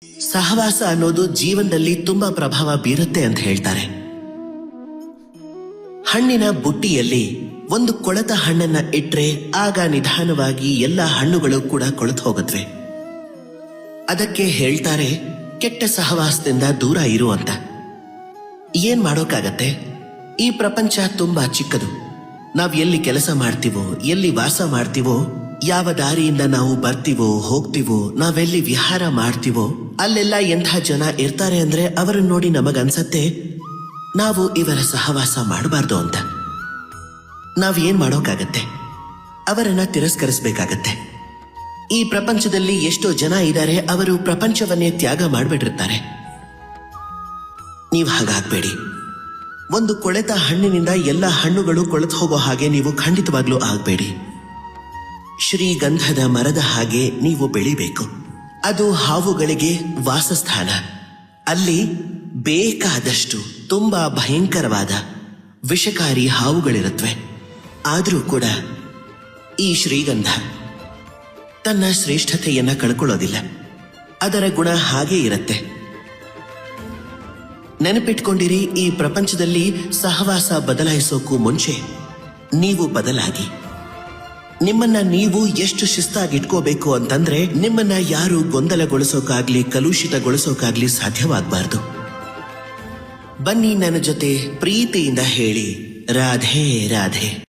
ಸಹವಾಸ ಅನ್ನೋದು ಜೀವನದಲ್ಲಿ ತುಂಬಾ ಪ್ರಭಾವ ಬೀರುತ್ತೆ ಅಂತ ಹೇಳ್ತಾರೆ. ಹಣ್ಣಿನ ಬುಟ್ಟಿಯಲ್ಲಿ ಒಂದು ಕೊಳೆತ ಹಣ್ಣನ್ನ ಇಟ್ರೆ ಆಗ ನಿಧಾನವಾಗಿ ಎಲ್ಲ ಹಣ್ಣುಗಳು ಕೂಡ ಕೊಳೆತು ಹೋಗುತ್ತವೆ. ಅದಕ್ಕೆ ಹೇಳ್ತಾರೆ ಕೆಟ್ಟ ಸಹವಾಸದಿಂದ ದೂರ ಇರು ಅಂತ. ಏನ್ ಮಾಡೋಕ್ಕಾಗತ್ತೆ? ಈ ಪ್ರಪಂಚ ತುಂಬಾ ಚಿಕ್ಕದು. ನಾವ್ ಎಲ್ಲಿ ಕೆಲಸ ಮಾಡ್ತೀವೋ, ಎಲ್ಲಿ ವಾಸ ಮಾಡ್ತೀವೋ, ಯಾವ ದಾರಿಯಿಂದ ನಾವು ಬರ್ತೀವೋ ಹೋಗ್ತೀವೋ, ನಾವೆಲ್ಲಿ ವಿಹಾರ ಮಾಡ್ತೀವೋ ಅಲ್ಲೆಲ್ಲ ಎಂಥ ಜನ ಇರ್ತಾರೆ ಅಂದ್ರೆ ಅವರನ್ನು ನೋಡಿ ನಮಗನ್ಸತ್ತೆ ನಾವು ಇವರ ಸಹವಾಸ ಮಾಡಬಾರ್ದು ಅಂತ. ನಾವ್ ಏನ್ ಮಾಡೋಕ್ಕಾಗತ್ತೆ? ಅವರನ್ನ ತಿರಸ್ಕರಿಸಬೇಕಾಗತ್ತೆ. ಈ ಪ್ರಪಂಚದಲ್ಲಿ ಎಷ್ಟೋ ಜನ ಇದ್ದಾರೆ, ಅವರು ಪ್ರಪಂಚವನ್ನೇ ತ್ಯಾಗ ಮಾಡ್ಬಿಟ್ಟಿರ್ತಾರೆ. ನೀವು ಹಾಗಾಗ್ಬೇಡಿ. ಒಂದು ಕೊಳೆತ ಹಣ್ಣಿನಿಂದ ಎಲ್ಲ ಹಣ್ಣುಗಳು ಕೊಳೆತು ಹೋಗೋ ಹಾಗೆ ನೀವು ಖಂಡಿತವಾಗ್ಲೂ ಆಗ್ಬೇಡಿ. ಶ್ರೀಗಂಧದ ಮರದ ಹಾಗೆ ನೀವು ಬೆಳಿಬೇಕು. ಅದು ಹಾವುಗಳಿಗೆ ವಾಸಸ್ಥಾನ. ಅಲ್ಲಿ ಬೇಕಾದಷ್ಟು ತುಂಬಾ ಭಯಂಕರವಾದ ವಿಷಕಾರಿ ಹಾವುಗಳಿರುತ್ತವೆ. ಆದರೂ ಕೂಡ ಈ ಶ್ರೀಗಂಧ ತನ್ನ ಶ್ರೇಷ್ಠತೆಯನ್ನ ಕಳ್ಕೊಳ್ಳೋದಿಲ್ಲ. ಅದರ ಗುಣ ಹಾಗೇ ಇರುತ್ತೆ. ನೆನಪಿಟ್ಕೊಂಡಿರಿ, ಈ ಪ್ರಪಂಚದಲ್ಲಿ ಸಹವಾಸ ಬದಲಾಯಿಸೋಕ್ಕೂ ಮುಂಚೆ ನೀವು ಬದಲಾಗಿ. ನಿಮ್ಮನ್ನ ನೀವು ಎಷ್ಟು ಶಿಸ್ತಾಗಿಟ್ಕೋಬೇಕು ಅಂತಂದ್ರೆ ನಿಮ್ಮನ್ನ ಯಾರು ಗೊಂದಲಗೊಳಿಸೋಕಾಗ್ಲಿ ಕಲುಷಿತಗೊಳಿಸೋಕಾಗ್ಲಿ ಸಾಧ್ಯವಾಗಬಾರ್ದು. ಬನ್ನಿ ನನ್ನ ಜೊತೆ ಪ್ರೀತಿಯಿಂದ ಹೇಳಿ, ರಾಧೆ ರಾಧೆ.